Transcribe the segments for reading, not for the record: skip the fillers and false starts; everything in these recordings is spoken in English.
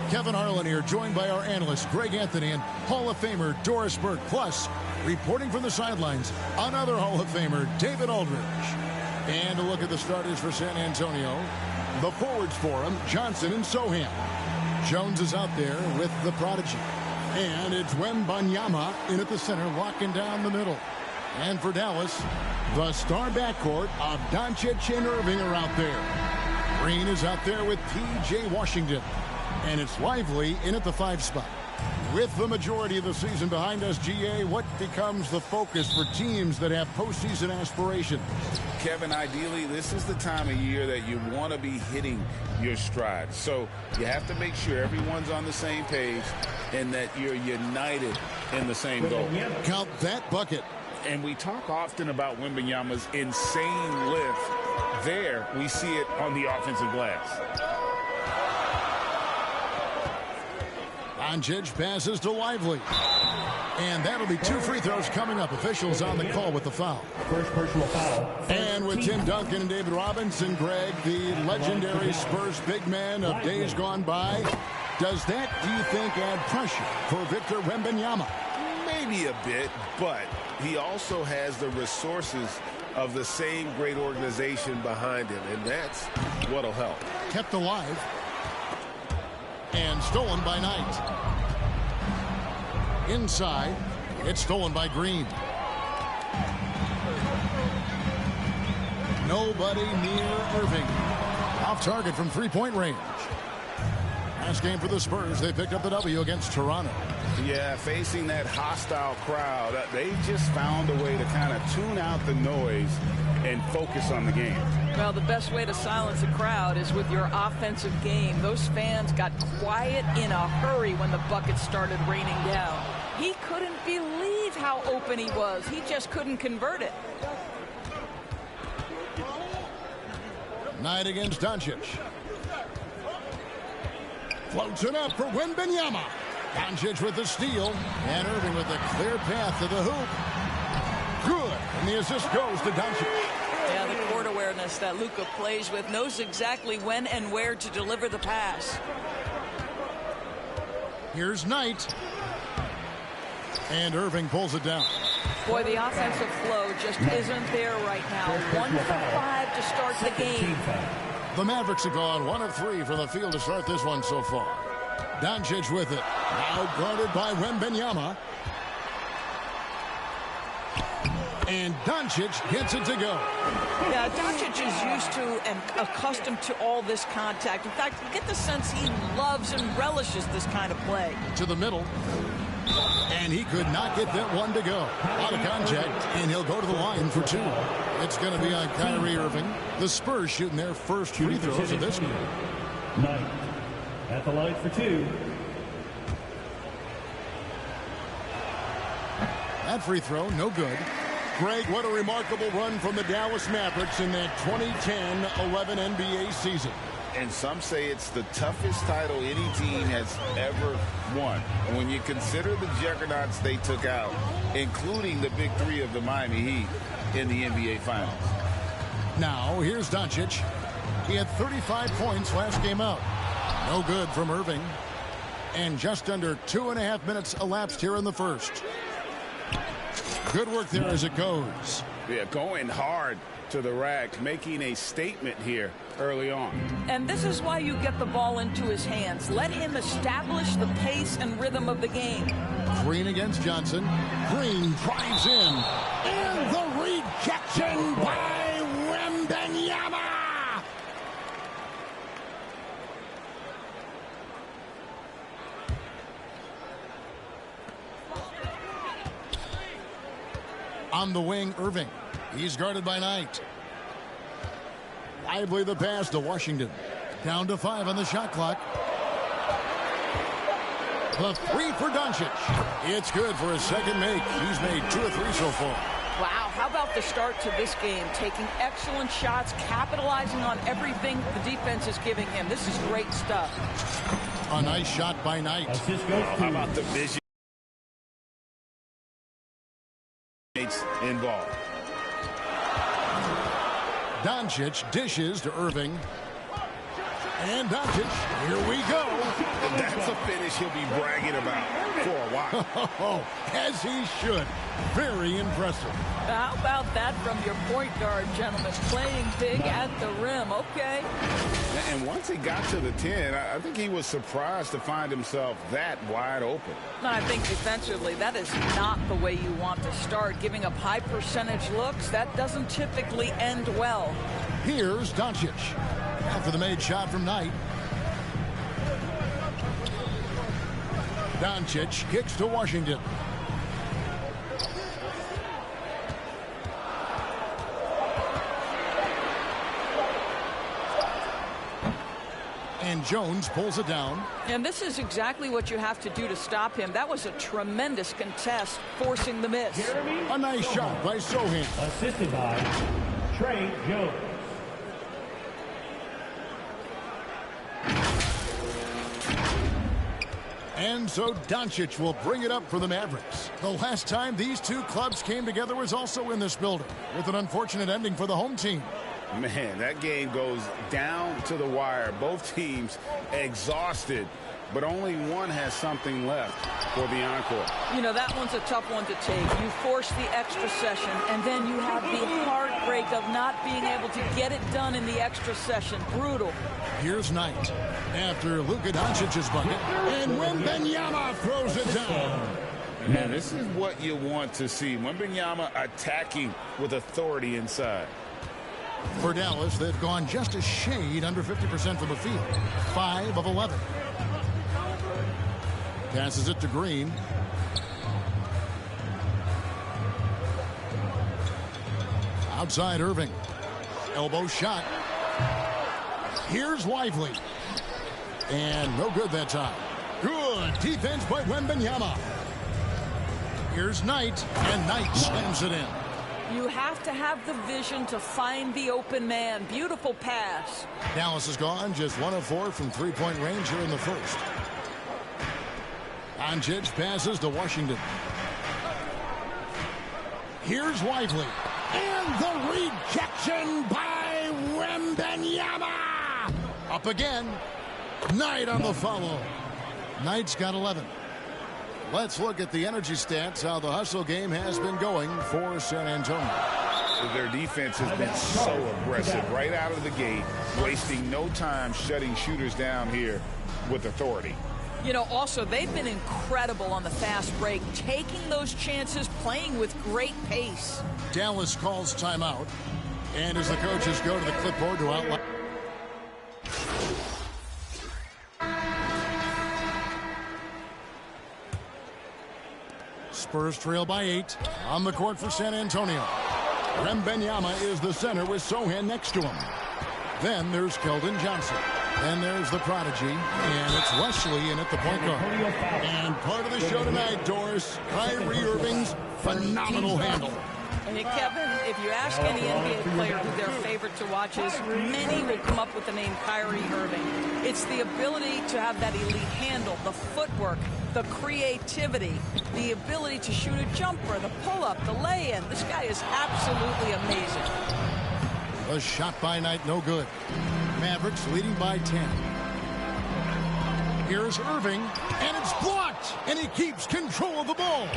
Kevin Harlan here, joined by our analysts Greg Anthony and Hall of Famer Doris Burke. Plus, reporting from the sidelines, another Hall of Famer, David Aldridge. And a look at the starters for San Antonio. The forwards for him, Johnson and Sohan. Jones is out there with the prodigy. And it's Wenbanyama in at the center, locking down the middle. And for Dallas, the star backcourt of Doncic and Irving are out there. Green is out there with P.J. Washington. And it's Lively in at the 5 spot. With the majority of the season behind us, GA, what becomes the focus for teams that have postseason aspirations? Kevin, ideally, this is the time of year that you want to be hitting your stride. So you have to make sure everyone's on the same page and that you're united in the same goal. Count that bucket. And we talk often about Wenbanyama's insane lift. There, we see it on the offensive glass. Doncic passes to Lively. And that'll be 2 free throws coming up. Officials on the call with the foul. First personal foul. And with Tim Duncan and David Robinson, Greg, the legendary Spurs big man of days gone by, does that, do you think, add pressure for Victor Wenbanyama? Maybe a bit, but he also has the resources of the same great organization behind him, and that's what'll help. Kept alive. And stolen by Knight. Inside, it's stolen by Green. Nobody near Irving. Off target from 3-point range. Last game for the Spurs, they picked up the W against Toronto. Yeah, facing that hostile crowd, they just found a way to kind of tune out the noise and focus on the game. Well, the best way to silence a crowd is with your offensive game. Those fans got quiet in a hurry when the buckets started raining down. He couldn't believe how open he was. He just couldn't convert it. Knight against Doncic. Floats it up for Wenbanyama. Doncic with the steal. And Irving with a clear path to the hoop. Good. And the assist goes to Doncic. Yeah, the court awareness that Luka plays with, knows exactly when and where to deliver the pass. Here's Knight. And Irving pulls it down. Boy, the offensive flow just isn't there right now. 1 for 5 to start the game. The Mavericks have gone 1 of 3 from the field to start this one so far. Doncic with it. Now guarded by Wenbanyama. And Doncic gets it to go. Yeah, Doncic is used to and accustomed to all this contact. In fact, you get the sense he loves and relishes this kind of play. To the middle. And he could not get that one to go. Out of contact, and he'll go to the line for 2. It's going to be on Kyrie Irving. The Spurs shooting their first free throws of this game. Knight at the line for 2. That free throw, no good. Greg, what a remarkable run from the Dallas Mavericks in that 2010-11 NBA season. And some say it's the toughest title any team has ever won. And when you consider the juggernauts they took out, including the big 3 of the Miami Heat in the NBA Finals. Now, here's Doncic. He had 35 points last game out. No good from Irving. And just under 2.5 minutes elapsed here in the first. Good work there as it goes. Yeah, going hard to the rack, making a statement here early on. And this is why you get the ball into his hands. Let him establish the pace and rhythm of the game. Green against Johnson. Green drives in. And the rejection by Wenbanyama. On the wing, Irving. He's guarded by Knight. Lively the pass to Washington. Down to 5 on the shot clock. The 3 for Doncic. It's good for his second make. He's made 2 of 3 so far. Wow, how about the start to this game? Taking excellent shots, capitalizing on everything the defense is giving him. This is great stuff. A nice shot by Knight. How about the vision involved? Doncic dishes to Irving. And Doncic, here we go. That's finish he'll be bragging about for a while. As he should. Very impressive. How about that from your point guard, gentlemen? Playing big at the rim. Okay. And once he got to the 10, I think he was surprised to find himself that wide open. I think defensively, that is not the way you want to start. Giving up high percentage looks, that doesn't typically end well. Here's Doncic. After the made shot from Knight. Doncic kicks to Washington. And Jones pulls it down. And this is exactly what you have to do to stop him. That was a tremendous contest, forcing the miss. A nice shot by Sohan. Assisted by Trey Jones. And so Doncic will bring it up for the Mavericks. The last time these two clubs came together was also in this building, with an unfortunate ending for the home team. Man, that game goes down to the wire. Both teams exhausted, but only one has something left for the encore. You know, that one's a tough one to take. You force the extra session, and then you have the heartbreak of not being able to get it done in the extra session. Brutal. Here's Knight after Luka Doncic's bucket, and Wenbanyama throws it down. Man, this is what you want to see. Wenbanyama attacking with authority inside. For Dallas, they've gone just a shade under 50% from the field. 5 of 11. Passes it to Green. Outside Irving. Elbow shot. Here's Lively. And no good that time. Good defense by Wenbanyama. Here's Knight, and Knight slams it in. You have to have the vision to find the open man. Beautiful pass. Dallas has gone just 1 of 4 from three-point range here in the first. Doncic passes to Washington. Here's Lively. And the rejection by Wenbanyama. Up again. Knight on the follow. Knight's got 11. Let's look at the energy stats, how the hustle game has been going for San Antonio. Their defense has been so aggressive right out of the gate, wasting no time shutting shooters down here with authority. You know, also, they've been incredible on the fast break, taking those chances, playing with great pace. Dallas calls timeout, and as the coaches go to the clipboard to outline. Spurs trail by 8 on the court for San Antonio. Wenbanyama is the center with Sohan next to him. Then there's Keldon Johnson. Then there's the prodigy, and it's Wesley in at the point guard. And part of the show tonight, Doris, Kyrie Irving's phenomenal handle. Hey, Kevin, if you ask any NBA player who their favorite to watch is, many will come up with the name Kyrie Irving. It's the ability to have that elite handle, the footwork, the creativity, the ability to shoot a jumper, the pull-up, the lay-in. This guy is absolutely amazing. A shot by Knight, no good. Mavericks leading by 10. Here's Irving, and it's blocked, and he keeps control of the ball.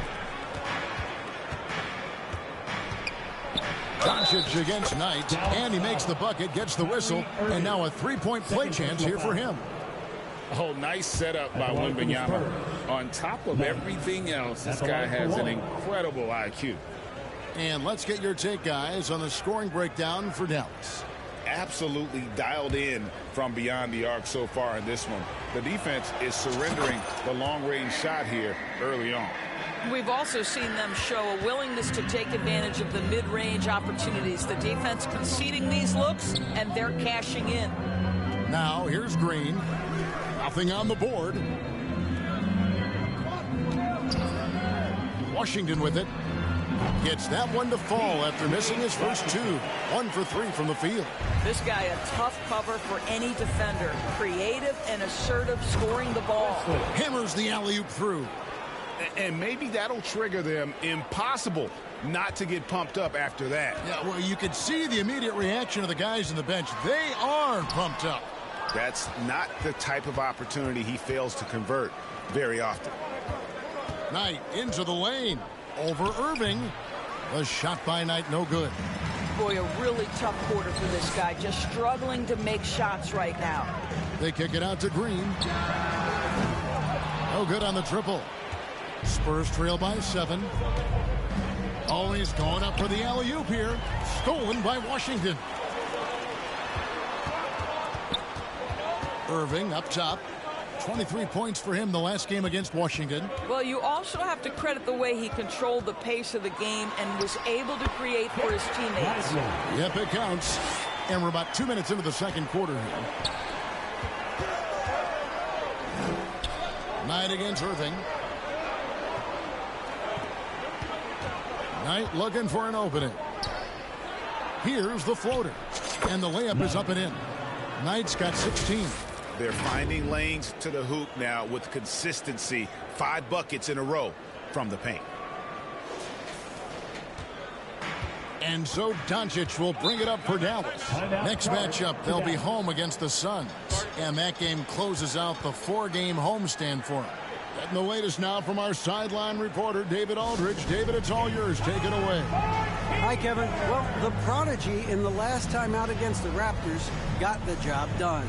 Doncic against Knight, and he makes the bucket, gets the whistle, and now a three-point play chance here for him. Oh, nice setup by Wenbanyama. On top of everything else, this guy has an incredible IQ. And let's get your take, guys, on the scoring breakdown for Dallas. Absolutely dialed in from beyond the arc so far in this one. The defense is surrendering the long-range shot here early on. We've also seen them show a willingness to take advantage of the mid-range opportunities. The defense conceding these looks, and they're cashing in. Now, here's Green. Nothing on the board. Washington with it. Gets that one to fall after missing his first 2. 1 for 3 from the field. This guy a tough cover for any defender. Creative and assertive, scoring the ball. Hammers the alley-oop through. And maybe that'll trigger them. Impossible not to get pumped up after that. Yeah, well, you could see the immediate reaction of the guys on the bench. They are pumped up. That's not the type of opportunity he fails to convert very often. Knight into the lane. Over Irving. A shot by Knight, no good. Boy, a really tough quarter for this guy. Just struggling to make shots right now. They kick it out to Green. No good on the triple. Spurs trail by 7. Oh, he's going up for the alley-oop here. Stolen by Washington. Irving up top. 23 points for him the last game against Washington. Well, you also have to credit the way he controlled the pace of the game and was able to create for his teammates. Yep, it counts. And we're about 2 minutes into the second quarter here. Knight against Irving. Knight looking for an opening. Here's the floater. And the layup is up and in. Knight's got 16. They're finding lanes to the hoop now with consistency. 5 buckets in a row from the paint. And so Doncic will bring it up for Dallas. Next matchup, they'll be home against the Suns. And that game closes out the 4-game homestand for them. Getting the latest now from our sideline reporter, David Aldridge. David, it's all yours. Take it away. Hi, Kevin. Well, the prodigy in the last time out against the Raptors got the job done.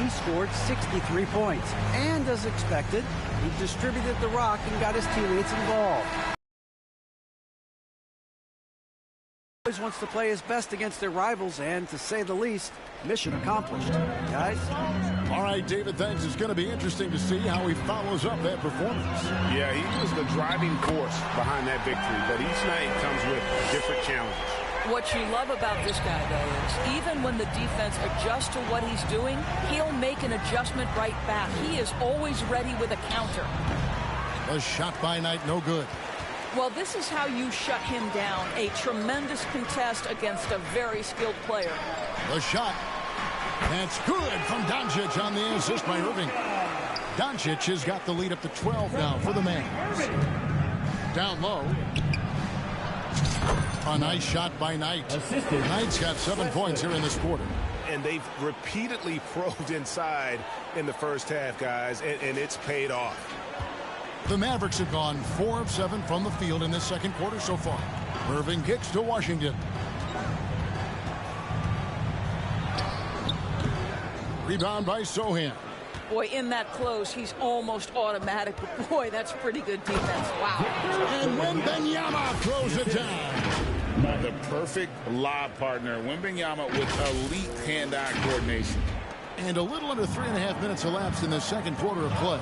He scored 63 points. And as expected, he distributed the rock and got his teammates involved. He always wants to play his best against their rivals, and to say the least, mission accomplished. Guys? All right, David, thanks. It's going to be interesting to see how he follows up that performance. Yeah, he was the driving force behind that victory, but each night comes with different challenges. What you love about this guy, though, is even when the defense adjusts to what he's doing, he'll make an adjustment right back. He is always ready with a counter. A shot by Knight, no good. Well, this is how you shut him down. A tremendous contest against a very skilled player. The shot. That's good from Doncic on the assist by Irving. Doncic has got the lead up to 12 now for the Mavs. Down low. A nice shot by Knight. Knight's got 7 points here in this quarter. And they've repeatedly probed inside in the first half, guys, and it's paid off. The Mavericks have gone 4 of 7 from the field in this second quarter so far. Irving kicks to Washington. Rebound by Sohan. Boy, in that close, he's almost automatic. But boy, that's pretty good defense. Wow. And Wenbanyama throws it down. The perfect lob partner. Wenbanyama with elite hand-eye coordination. And a little under 3.5 minutes elapsed in the second quarter of play.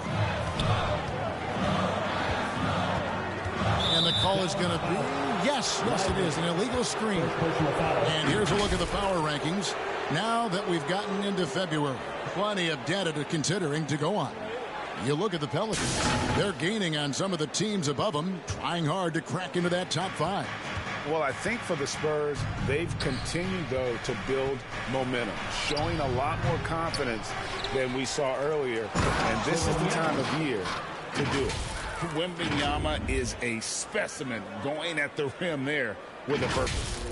And the call is going to be, yes, it is, an illegal screen. And here's a look at the power rankings. Now that we've gotten into February, plenty of data to considering to go on. You look at the Pelicans. They're gaining on some of the teams above them, trying hard to crack into that top 5. Well, I think for the Spurs, they've continued, though, to build momentum, showing a lot more confidence than we saw earlier. And this is the time of year to do it. Wenbanyama is a specimen going at the rim there with a purpose.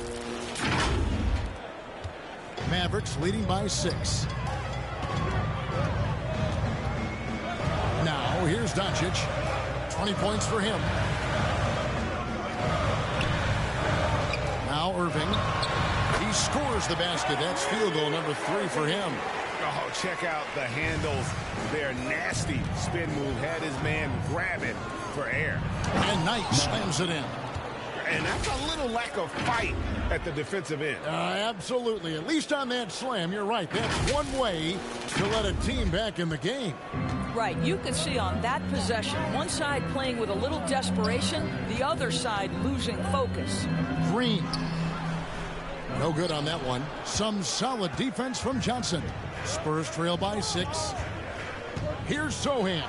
Mavericks leading by 6. Now here's Doncic. 20 points for him. Now Irving. He scores the basket. That's field goal number 3 for him. Oh, check out the handles. Their nasty spin move had his man grabbing for air. And Knight slams it in. And that's a little lack of fight at the defensive end. Absolutely. At least on that slam, you're right. That's one way to let a team back in the game. Right. You could see on that possession, one side playing with a little desperation, the other side losing focus. Green. No good on that one. Some solid defense from Johnson. Spurs trail by 6. Here's Sohan.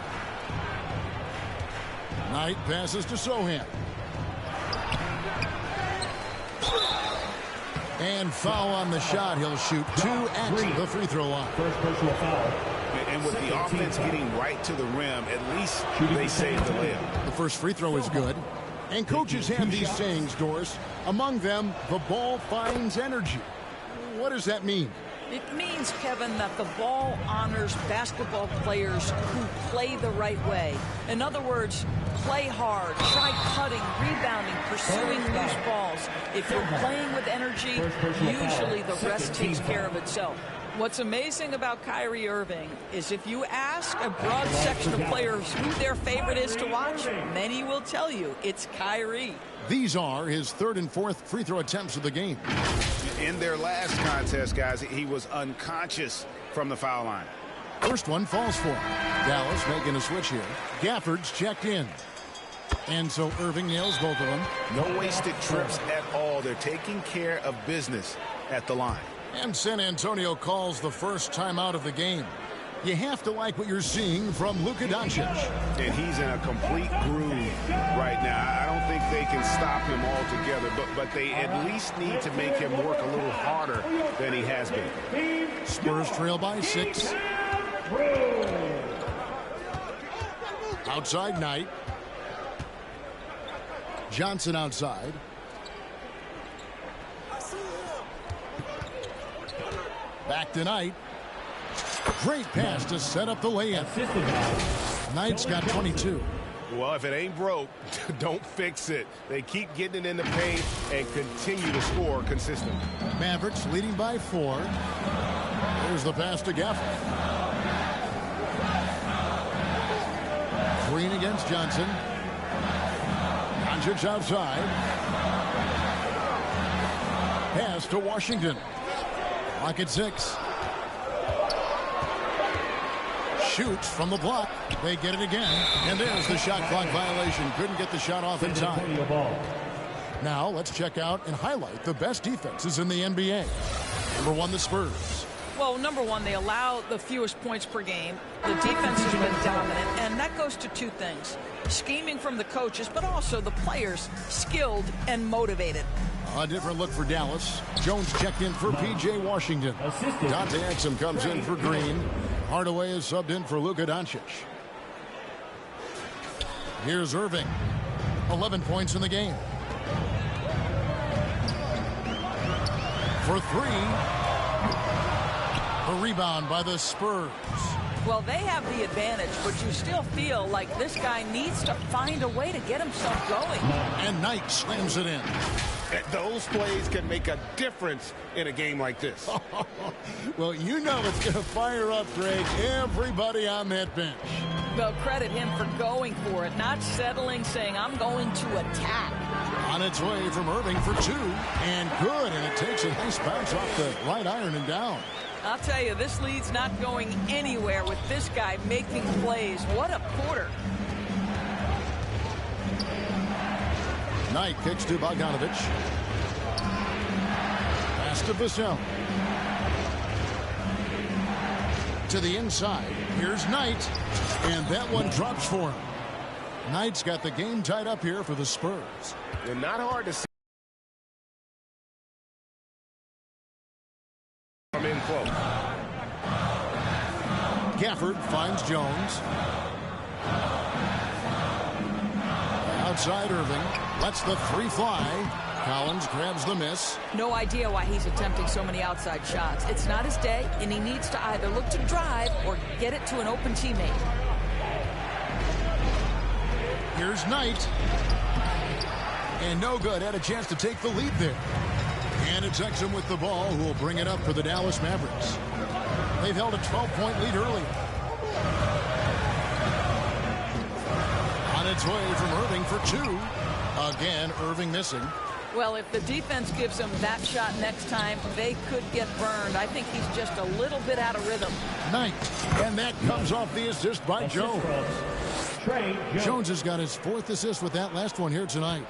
Knight passes to Sohan. And foul on the shot. He'll shoot 2 at the free throw line. First personal foul. And with the offense getting right to the rim, at least they saved the layup. The first free throw is good. And coaches have these sayings, Doris. Among them, the ball finds energy. What does that mean? It means, Kevin, that the ball honors basketball players who play the right way. In other words, play hard, try cutting, rebounding, pursuing loose balls. If you're playing with energy, usually the rest takes care of itself. What's amazing about Kyrie Irving is if you ask a broad section of players who their favorite is to watch, many will tell you it's Kyrie. These are his third and fourth free throw attempts of the game. In their last contest, guys, he was unconscious from the foul line. First one falls for him. Dallas making a switch here. Gafford's checked in. And so Irving nails both of them. No wasted trips at all. They're taking care of business at the line. And San Antonio calls the first timeout of the game. You have to like what you're seeing from Luka Doncic. And he's in a complete groove right now. I don't think they can stop him altogether, but they at least need to make him work a little harder than he has been. Spurs trail by 6. Outside Knight. Johnson outside. Back to Knight. Great pass to set up the layup. Knight's got 22. Well, if it ain't broke, don't fix it. They keep getting it in the paint and continue to score consistently. Mavericks leading by 4. There's the pass to Gafford. Green against Johnson. Doncic outside. Pass to Washington. Clock at 6. Shoots from the block. They get it again. And there's the shot clock violation. Couldn't get the shot off in time. Now let's check out and highlight the best defenses in the NBA. Number 1, the Spurs. Well, number 1, they allow the fewest points per game. The defense has been dominant, and that goes to 2 things. Scheming from the coaches, but also the players, skilled and motivated. A different look for Dallas. Jones checked in for P.J. Washington. Dante Exum comes in for Green. Hardaway is subbed in for Luka Doncic. Here's Irving. 11 points in the game. For 3. A rebound by the Spurs. Well, they have the advantage, but you still feel like this guy needs to find a way to get himself going. And Knight slams it in. Those plays can make a difference in a game like this. Well, you know it's going to fire up, Greg, everybody on that bench. They'll credit him for going for it, not settling, saying, I'm going to attack. On its way from Irving for 2. And good, and it takes a nice bounce off the right iron and down. I'll tell you, this lead's not going anywhere with this guy making plays. What a quarter. Knight kicks to Bogdanovich. Pass to Vassell. To the inside. Here's Knight. And that one drops for him. Knight's got the game tied up here for the Spurs. They're not hard to see. From in close. Gafford finds Jones. Outside Irving. Lets the 3 fly. Collins grabs the miss. No idea why he's attempting so many outside shots. It's not his day, and he needs to either look to drive or get it to an open teammate. Here's Knight. And no good. Had a chance to take the lead there. And it's Exum with the ball, who will bring it up for the Dallas Mavericks. They've held a 12-point lead early. On its way from Irving for 2. Again, Irving missing. Well, if the defense gives him that shot next time, they could get burned. I think he's just a little bit out of rhythm. Knight. And that comes off the assist by Jones. Jones has got his 4th assist with that last one here tonight.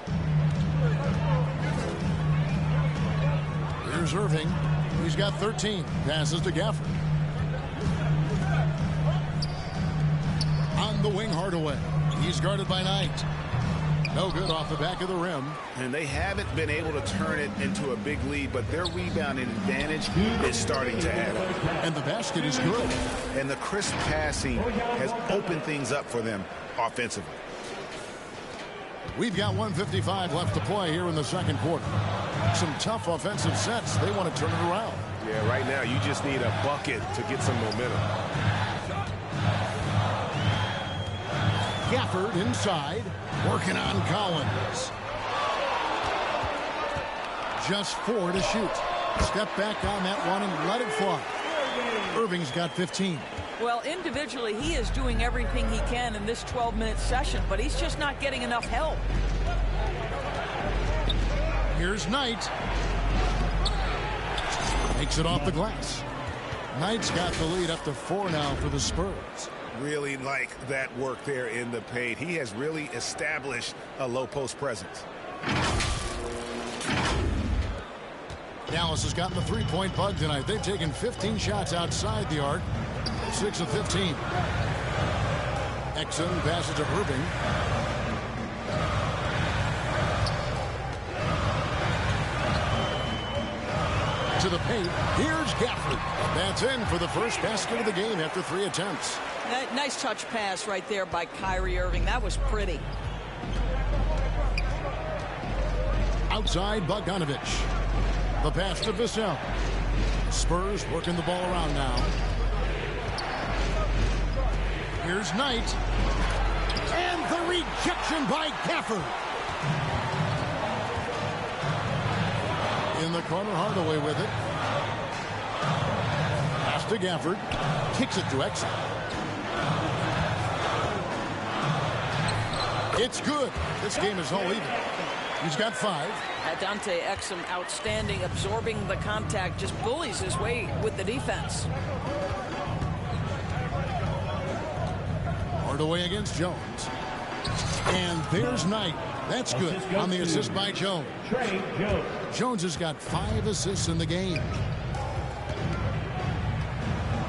Here's Irving. He's got 13. Passes to Gafford. On the wing, Hardaway. He's guarded by Knight. No good off the back of the rim. And they haven't been able to turn it into a big lead, but their rebounding advantage is starting to add up. And the basket is good. And the crisp passing has opened things up for them offensively. We've got 1:55 left to play here in the second quarter. Some tough offensive sets. They want to turn it around. Yeah, right now you just need a bucket to get some momentum. Gafford inside, working on Collins. Just 4 to shoot. Step back on that one and let it fly. Irving's got 15. Well, individually, he is doing everything he can in this 12-minute session, but he's just not getting enough help. Here's Knight. Makes it off the glass. Knight's got the lead up to 4 now for the Spurs. Really like that work there in the paint. He has really established a low post presence. Dallas has gotten the three-point bug tonight. They've taken 15 shots outside the arc. 6 of 15. Exum passes to Irving. To the paint. Here's Gafford. That's in for the first basket of the game after 3 attempts. Nice touch pass right there by Kyrie Irving. That was pretty. Outside Bogdanovich. The pass to Vassell. Spurs working the ball around now. Here's Knight. And the rejection by Gafford. In the corner, Hardaway with it. Pass to Gafford. Kicks it to Exum. It's good. This game is all even. He's got 5. Dante Exum outstanding, absorbing the contact, just bullies his way with the defense. Hardaway against Jones. And there's Knight. That's good on the assist by Jones. Jones has got 5 assists in the game.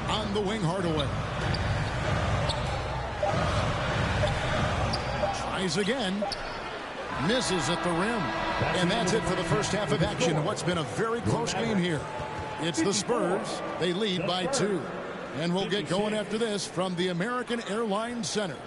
On the wing, Hardaway. Tries again. Misses at the rim. And that's it for the first half of action. What's been a very close game here. It's the Spurs. They lead by 2. And we'll get going after this from the American Airlines Center.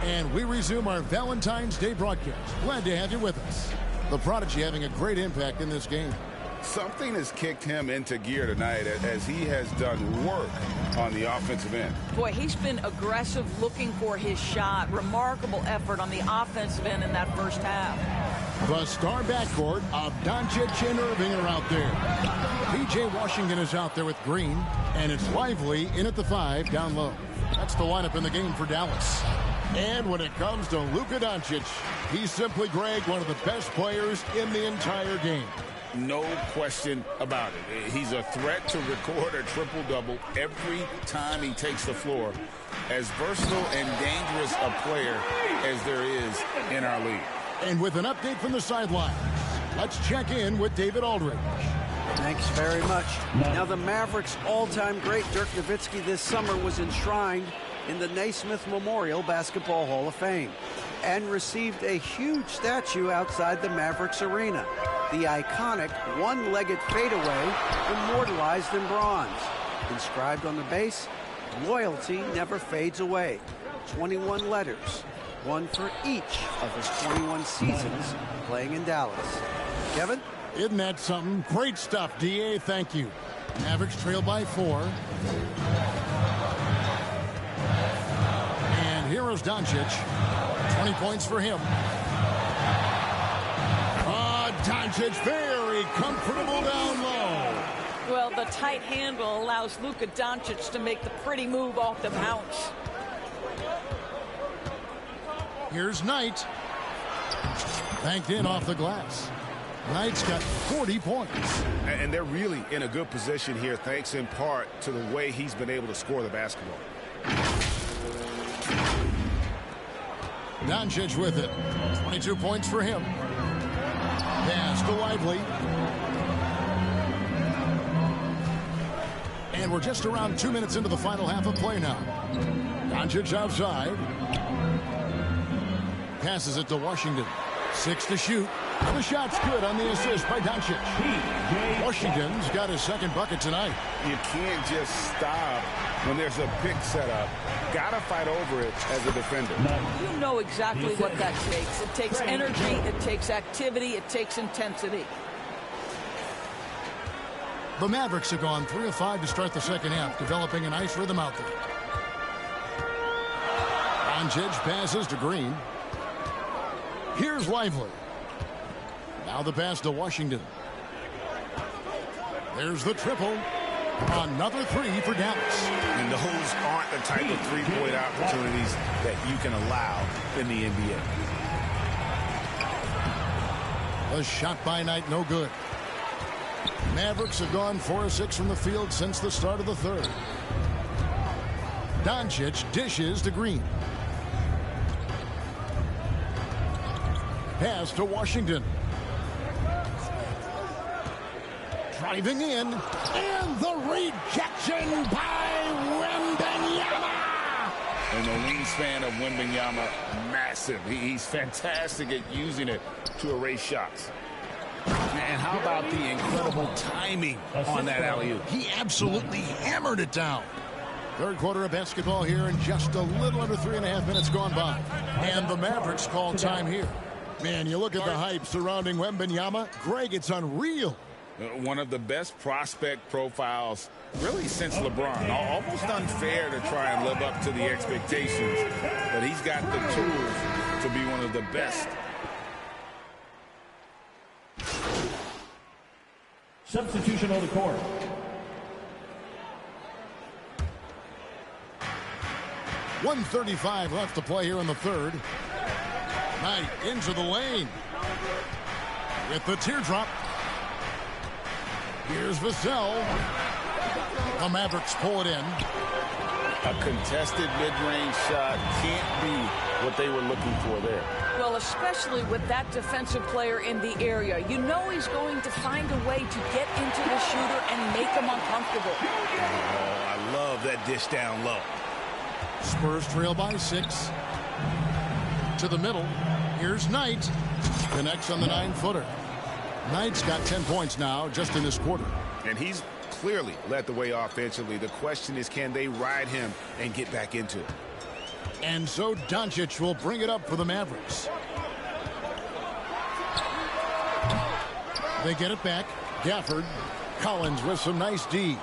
And we resume our Valentine's Day broadcast. Glad to have you with us. The Prodigy having a great impact in this game. Something has kicked him into gear tonight as he has done work on the offensive end. Boy, he's been aggressive, looking for his shot. Remarkable effort on the offensive end in that first half. The star backcourt of Doncic and Irving are out there. P.J. Washington is out there with Green, and it's Lively in at the 5 down low. That's the lineup in the game for Dallas. And when it comes to Luka Doncic, he's simply, Greg, one of the best players in the entire game. No question about it. He's a threat to record a triple-double every time he takes the floor. As versatile and dangerous a player as there is in our league. And with an update from the sidelines, let's check in with David Aldridge. Thanks very much. Now, the Mavericks' all-time great Dirk Nowitzki this summer was enshrined in the Naismith Memorial Basketball Hall of Fame and received a huge statue outside the Mavericks arena. The iconic one-legged fadeaway immortalized in bronze. Inscribed on the base, loyalty never fades away. 21 letters, one for each of his 21 seasons playing in Dallas. Kevin? Isn't that something? Great stuff, D.A. Thank you. Mavericks trail by 4. And here is Doncic. 20 points for him. Doncic very comfortable down low. Well, the tight handle allows Luka Doncic to make the pretty move off the bounce. Here's Knight. Banked in off the glass. Knight's got 40 points. And they're really in a good position here, thanks in part to the way he's been able to score the basketball. Doncic with it. 22 points for him. Pass to Lively. And we're just around 2 minutes into the final half of play now. Doncic outside. Passes it to Washington. 6 to shoot. And the shot's good on the assist by Doncic. Washington's got his second bucket tonight. You can't just stop when there's a pick set up. Got to fight over it as a defender. You know exactly what that takes. It takes energy, it takes activity, it takes intensity. The Mavericks have gone 3 of 5 to start the second half, developing a nice rhythm out there. Doncic passes to Green. Here's Lively. Now the pass to Washington. There's the triple. Another 3 for Dallas. And those aren't the type of three-point opportunities that you can allow in the NBA. The shot by Knight, no good. Mavericks have gone 4 of 6 from the field since the start of the third. Doncic dishes to Green. Pass to Washington. Driving in, and the rejection by Wenbanyama. And the wingspan of Wenbanyama, massive. He's fantastic at using it to erase shots. And how about the incredible timing on that alley-oop? He absolutely hammered it down. Third quarter of basketball here, and just a little under 3.5 minutes gone by. And the Mavericks call time here. Man, you look at the hype surrounding Wenbanyama. Greg, it's unreal. One of the best prospect profiles really since LeBron. Almost unfair to try and live up to the expectations, but he's got the tools to be one of the best. Substitution on the court. .135 left to play here in the third. Knight into the lane. With the teardrop. Here's Vassell. The Mavericks pull it in. A contested mid-range shot can't be what they were looking for there. Well, especially with that defensive player in the area. You know he's going to find a way to get into the shooter and make him uncomfortable. Oh, I love that dish down low. Spurs trail by 6. To the middle. Here's Knight. Connects on the 9-footer. Knight's got 10 points now just in this quarter. And he's clearly led the way offensively. The question is, can they ride him and get back into it? And so Doncic will bring it up for the Mavericks. They get it back. Gafford. Collins with some nice D.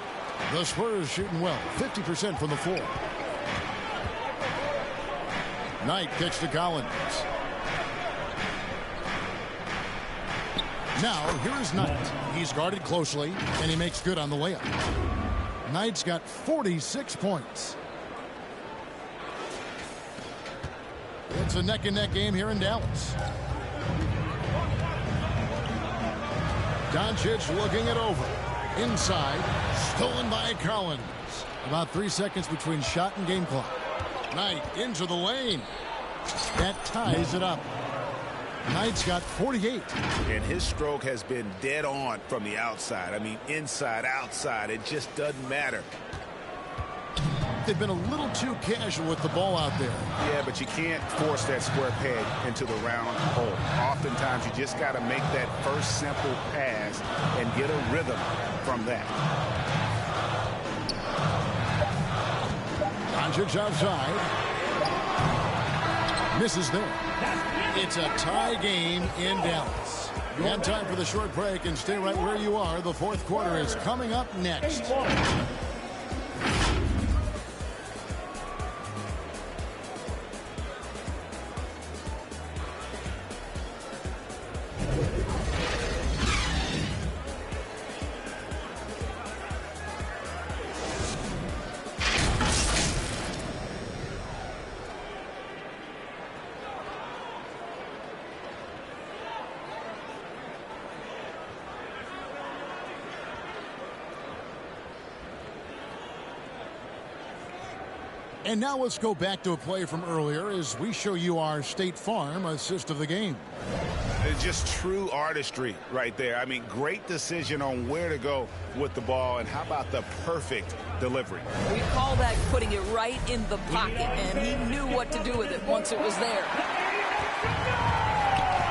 The Spurs shooting well. 50% from the floor. Knight kicks to Collins. Now, here is Knight. He's guarded closely, and he makes good on the layup. Knight's got 46 points. It's a neck-and-neck game here in Dallas. Doncic looking it over. Inside, stolen by Collins. About 3 seconds between shot and game clock. Knight into the lane. That ties it up. Knight's got 48. And his stroke has been dead on from the outside. I mean, inside, outside, it just doesn't matter. They've been a little too casual with the ball out there. Yeah, but you can't force that square peg into the round hole. Oftentimes, you just got to make that first simple pass and get a rhythm from that. Doncic outside. Misses there. It's a tie game in Dallas. And time for the short break, and stay right where you are. The fourth quarter is coming up next. And now let's go back to a play from earlier as we show you our State Farm assist of the game. It's just true artistry right there. I mean, great decision on where to go with the ball, and how about the perfect delivery? We call that putting it right in the pocket, and he knew what to do with it once it was there.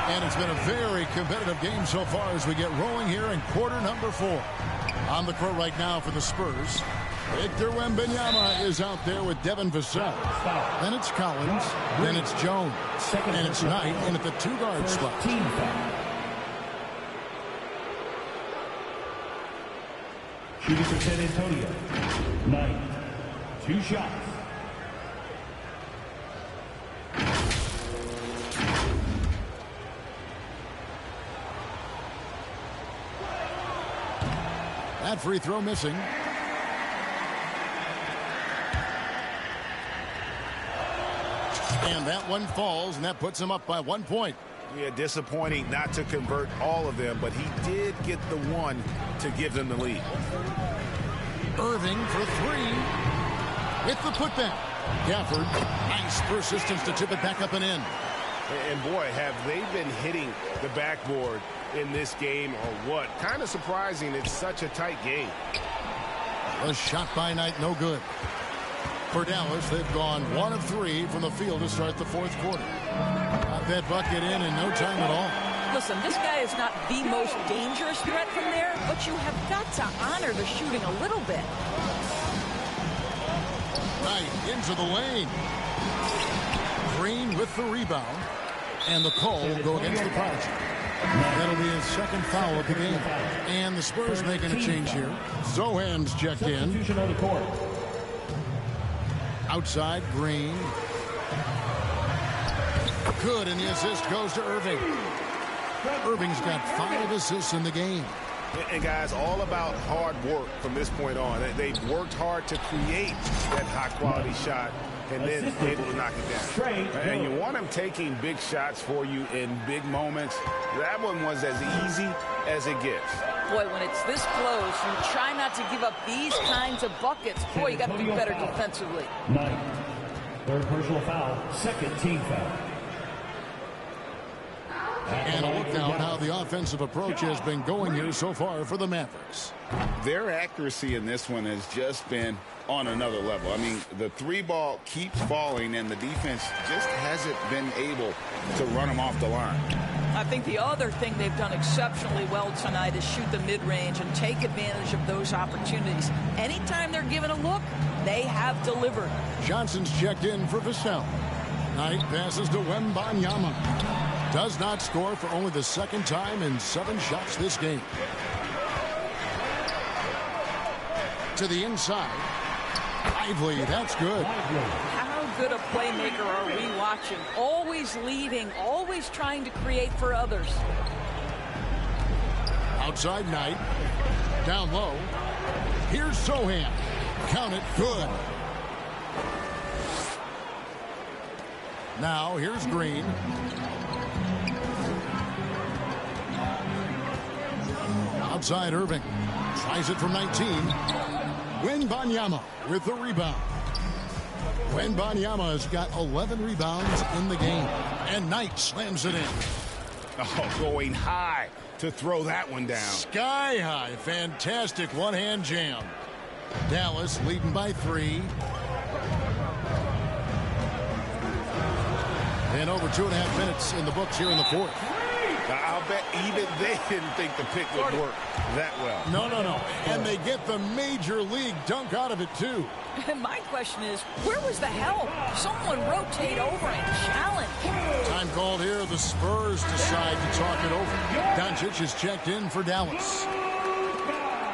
And it's been a very competitive game so far as we get rolling here in quarter number 4. On the court right now for the Spurs, Victor Wenbanyama is out there with Devin Vassell. Then it's Collins. Then it's Jones. And it's Knight in at the 2-guard spot. Shooting for San Antonio. Knight. 2 shots. That free throw missing. And that one falls, and that puts him up by 1 point. Yeah, disappointing not to convert all of them, but he did get the one to give them the lead. Irving for 3. With the putback. Gafford, nice persistence to tip it back up and in. And boy, have they been hitting the backboard in this game or what? Kind of surprising. It's such a tight game. A shot by Knight, no good. For Dallas, they've gone 1 of 3 from the field to start the 4th quarter. Got that bucket in no time at all. Listen, this guy is not the most dangerous threat from there, but you have got to honor the shooting a little bit. Knight into the lane. Green with the rebound. And the call will go against the Prodigy. That'll be his 2nd foul of the game. And the Spurs making a change here. Zohan's checked in. Outside, Green. Good, and the assist goes to Irving. Irving's got 5 assists in the game. And guys, all about hard work from this point on. They've worked hard to create that high-quality shot and then able to knock it down. And you want him taking big shots for you in big moments. That one was as easy as it gets. Boy, when it's this close, you try not to give up these kinds of buckets. Boy, you got to be better defensively. 9. 3rd personal foul, 2nd team foul. And a look now at how the offensive approach has been going here so far for the Mavericks. Their accuracy in this one has just been on another level. I mean, the 3-ball keeps falling, and the defense just hasn't been able to run them off the line. I think the other thing they've done exceptionally well tonight is shoot the mid-range and take advantage of those opportunities. Anytime they're given a look, they have delivered. Johnson's checked in for Vassell. Knight passes to Wenbanyama. Does not score for only the 2nd time in 7 shots this game. To the inside. Lively, that's good. How good a playmaker are we watching? Always leading, always trying to create for others. Outside Knight. Down low. Here's Sohan. Count it, good. Now here's Green. Outside Irving. Tries it from 19. Wenbanyama with the rebound. Wenbanyama has got 11 rebounds in the game. And Knight slams it in. Oh, going high to throw that one down. Sky high. Fantastic one-hand jam. Dallas leading by 3. And over 2.5 minutes in the books here in the 4th. I'll bet even they didn't think the pick would work that well. No. And they get the major league dunk out of it, too. My question is, where was the help? Someone rotate over and challenge. Time called here. The Spurs decide to talk it over. Doncic is checked in for Dallas.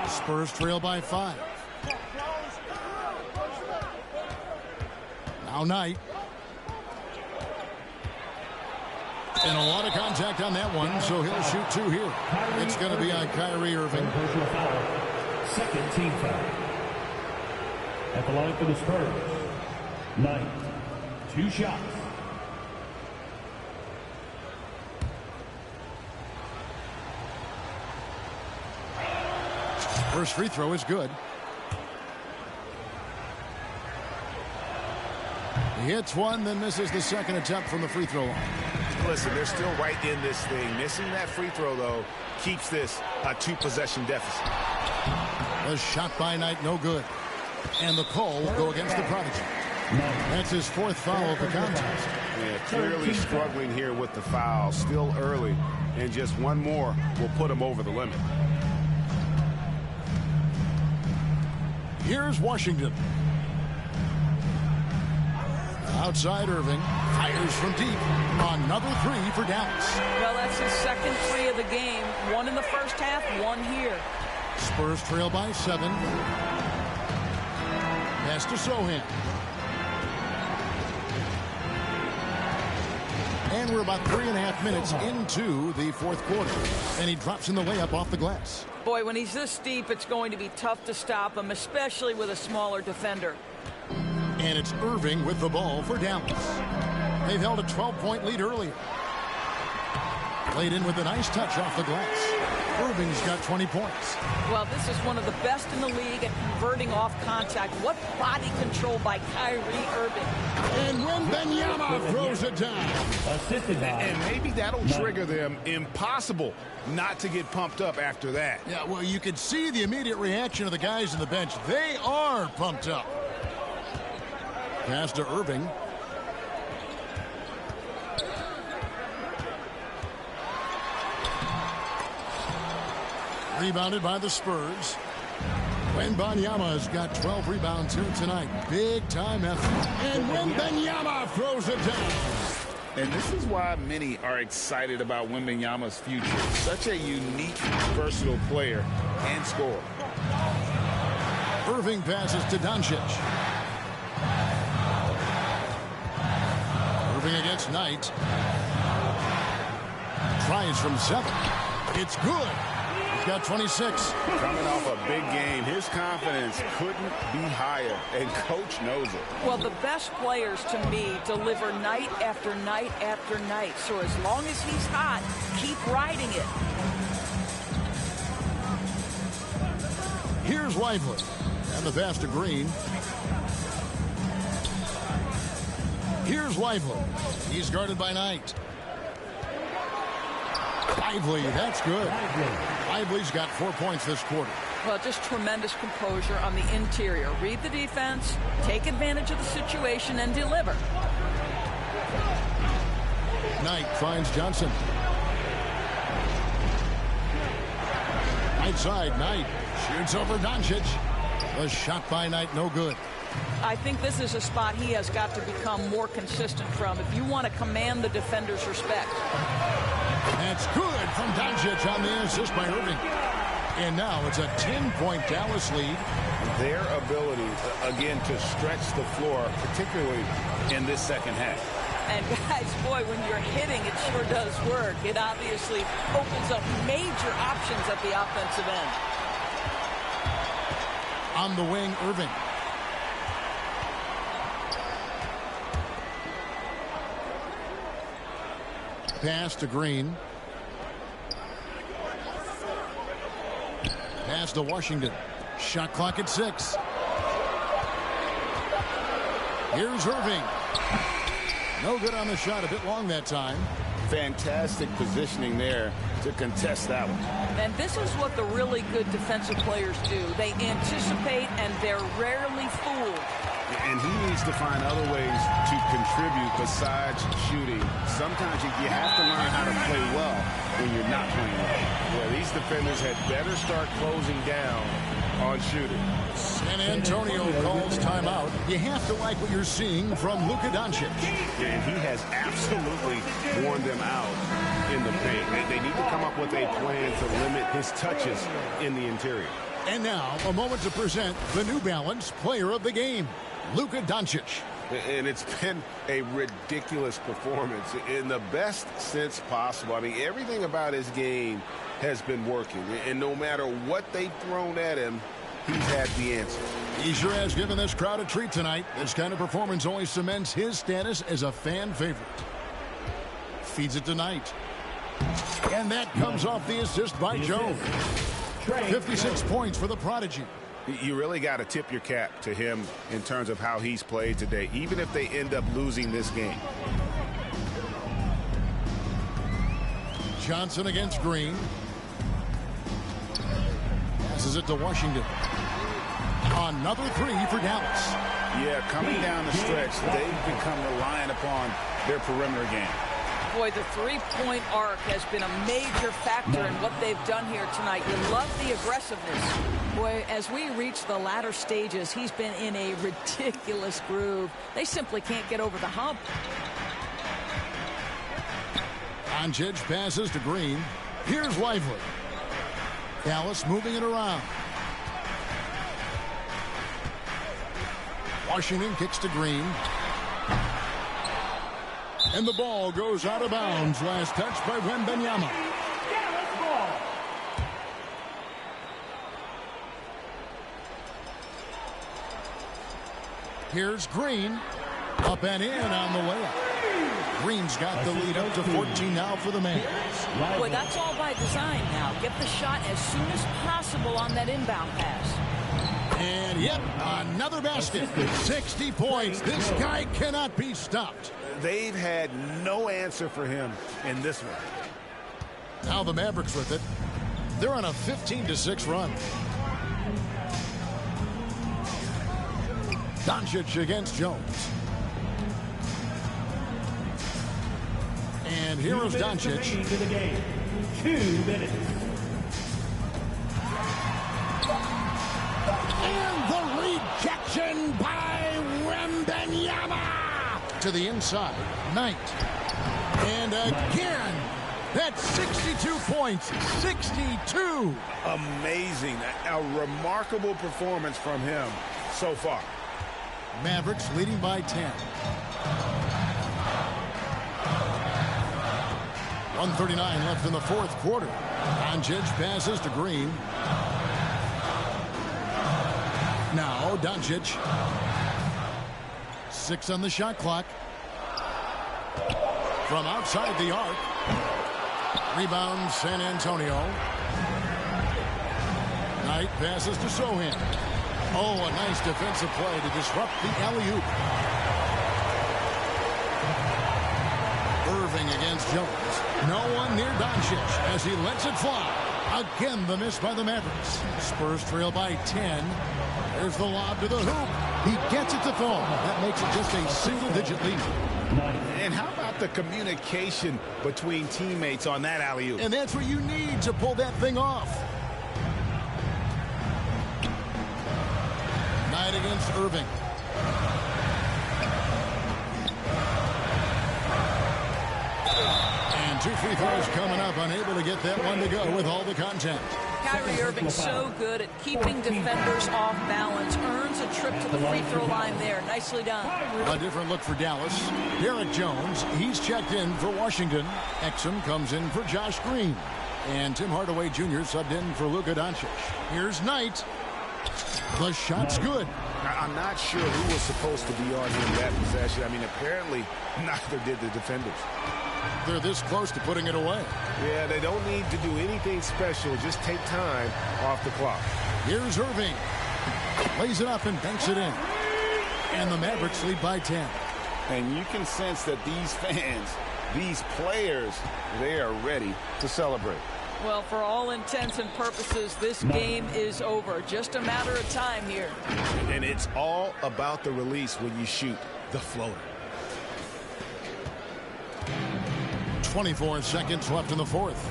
Spurs trail by 5. Now Knight. And a lot of contact on that one, so he'll shoot 2 here. It's going to be on Kyrie Irving. Personal foul, 2nd team foul. At the line for the Spurs, Knight, 2 shots. First free throw is good. He hits one, then misses the 2nd attempt from the free throw line. Listen, they're still right in this thing. Missing that free throw, though, keeps this a 2-possession deficit. A shot by Knight, no good. And the call will go against the Prodigy. That's his 4th foul of the contest. Yeah, clearly struggling here with the foul. Still early, and just one more will put him over the limit. Here's Washington. Outside Irving. Fires from deep. Another 3 for Dallas. Well, that's his 2nd 3 of the game. 1 in the first half, 1 here. Spurs trail by 7. Pass to Sohan. And we're about 3.5 minutes into the 4th quarter. And he drops in the layup off the glass. Boy, when he's this deep, it's going to be tough to stop him, especially with a smaller defender. And it's Irving with the ball for Dallas. They've held a 12-point lead earlier. Played in with a nice touch off the glass. Irving's got 20 points. Well, this is one of the best in the league at converting off contact. What body control by Kyrie Irving. And Wenbanyama throws it down. And maybe that'll trigger them. Impossible not to get pumped up after that. Yeah, well, you can see the immediate reaction of the guys on the bench. They are pumped up. Pass to Irving. Rebounded by the Spurs. Wenbanyama has got 12 rebounds here tonight. Big time effort. And Wenbanyama throws it down. And this is why many are excited about Wenbanyama's future. Such a unique, versatile player and scorer. Irving passes to Doncic. Irving against Knight. Tries from 7. It's good. He's got 26. Coming off a big game, his confidence couldn't be higher, and coach knows it. Well, the best players, to me, deliver night after night after night. So as long as he's hot, keep riding it. Here's Lively. And the pass to Green. Here's Lively. He's guarded by Knight. Lively, that's good. Lively's got 4 points this quarter. Well, just tremendous composure on the interior. Read the defense, take advantage of the situation, and deliver. Knight finds Johnson. Right side, Knight shoots over Doncic. The shot by Knight, no good. I think this is a spot he has got to become more consistent from if you want to command the defender's respect. That's good from Doncic on the assist by Irving. And now it's a 10-point Dallas lead. Their ability, again, to stretch the floor, particularly in this second half. And guys, boy, when you're hitting, it sure does work. It obviously opens up major options at the offensive end. On the wing, Irving. Pass to Green. Pass to Washington. Shot clock at 6. Here's Irving. No good on the shot. A bit long that time. Fantastic positioning there to contest that one. And this is what the really good defensive players do. They anticipate, and they're rarely fooled. And he needs to find other ways to contribute besides shooting. Sometimes you have to learn how to play well when you're not playing well. Yeah, these defenders had better start closing down on shooting. San Antonio calls timeout. You have to like what you're seeing from Luka Doncic. And he has absolutely worn them out in the paint. They need to come up with a plan to limit his touches in the interior. And now, a moment to present the New Balance Player of the Game, Luka Doncic. And it's been a ridiculous performance in the best sense possible. I mean, everything about his game has been working. And no matter what they've thrown at him, he's had the answer. He sure has given this crowd a treat tonight. This kind of performance only cements his status as a fan favorite. Feeds it tonight. And that comes off the assist by Jones. 56 points for the prodigy. You really got to tip your cap to him in terms of how he's played today, even if they end up losing this game. Johnson against Green. Passes it to Washington. Another 3 for Dallas. Yeah, coming down the stretch, they've become reliant upon their perimeter game. Boy, the three-point arc has been a major factor in what they've done here tonight. You love the aggressiveness. Boy, as we reach the latter stages, he's been in a ridiculous groove. They simply can't get over the hump. Doncic passes to Green. Here's Lively. Dallas moving it around. Washington kicks to Green. And the ball goes out of bounds. Last touch by Wenbanyama. Here's Green. Up and in on the layup. Green's got the lead up to 14 now for the Mavs. Boy, that's all by design now. Get the shot as soon as possible on that inbound pass. And yep, another basket. 60 points. This guy cannot be stopped. They've had no answer for him in this one. Now the Mavericks with it. They're on a 15-6 run. Doncic against Jones. And here is Doncic. 2 minutes. And the rejection by Wenbanyama. To the inside. Knight. And again. That's 62 points. 62. Amazing. A remarkable performance from him so far. Mavericks leading by 10. 1:39 left in the fourth quarter. Doncic passes to Green. Now Doncic. 6 on the shot clock. From outside the arc. Rebound San Antonio. Knight passes to Sohan. Oh, a nice defensive play to disrupt the alley-oop. Irving against Jones. No one near Doncic as he lets it fly. Again, the miss by the Mavericks. Spurs trail by 10. There's the lob to the hoop. He gets it to fall. That makes it just a single-digit lead. And how about the communication between teammates on that alley-oop? And that's what you need to pull that thing off. Knight against Irving. And 2 free throws coming up. Unable to get that one to go with all the contact. Kyrie Irving so good at keeping defenders off balance. Earns a trip to the free throw line there. Nicely done. A different look for Dallas. Derek Jones, he's checked in for Washington. Exum comes in for Josh Green. And Tim Hardaway Jr. subbed in for Luka Doncic. Here's Knight. The shot's good. I'm not sure who was supposed to be on him that possession. I mean, apparently neither did the defenders. They're this close to putting it away. Yeah, they don't need to do anything special. Just take time off the clock. Here's Irving. Lays it up and banks it in. And the Mavericks lead by 10. And you can sense that these fans, these players, they are ready to celebrate. Well, for all intents and purposes, this game is over. Just a matter of time here. And it's all about the release when you shoot the floater. 24 seconds left in the fourth.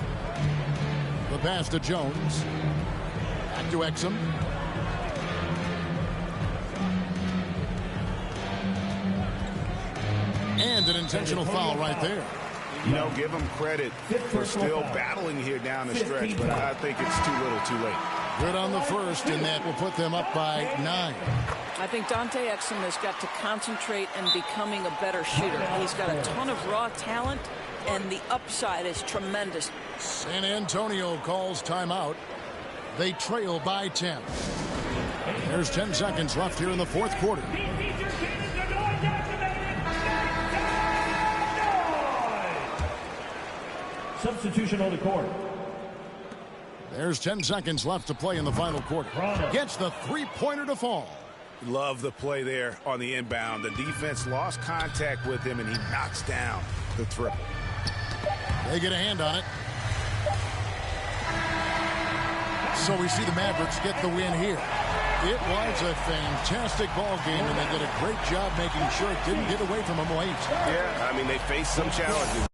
The pass to Jones. Back to Exum. And an intentional foul right there. You know, give them credit for still battling here down the stretch, but I think it's too little too late. Good on the first, and that will put them up by 9. I think Dante Exum has got to concentrate and becoming a better shooter. He's got a ton of raw talent, and the upside is tremendous. San Antonio calls timeout. They trail by 10. There's 10 seconds left here in the fourth quarter. Substitution on the court. There's 10 seconds left to play in the final quarter. Gets the three-pointer to fall. Love the play there on the inbound. The defense lost contact with him, and he knocks down the triple. They get a hand on it. So we see the Mavericks get the win here. It was a fantastic ball game, and they did a great job making sure it didn't get away from them late. Yeah, I mean, they faced some challenges.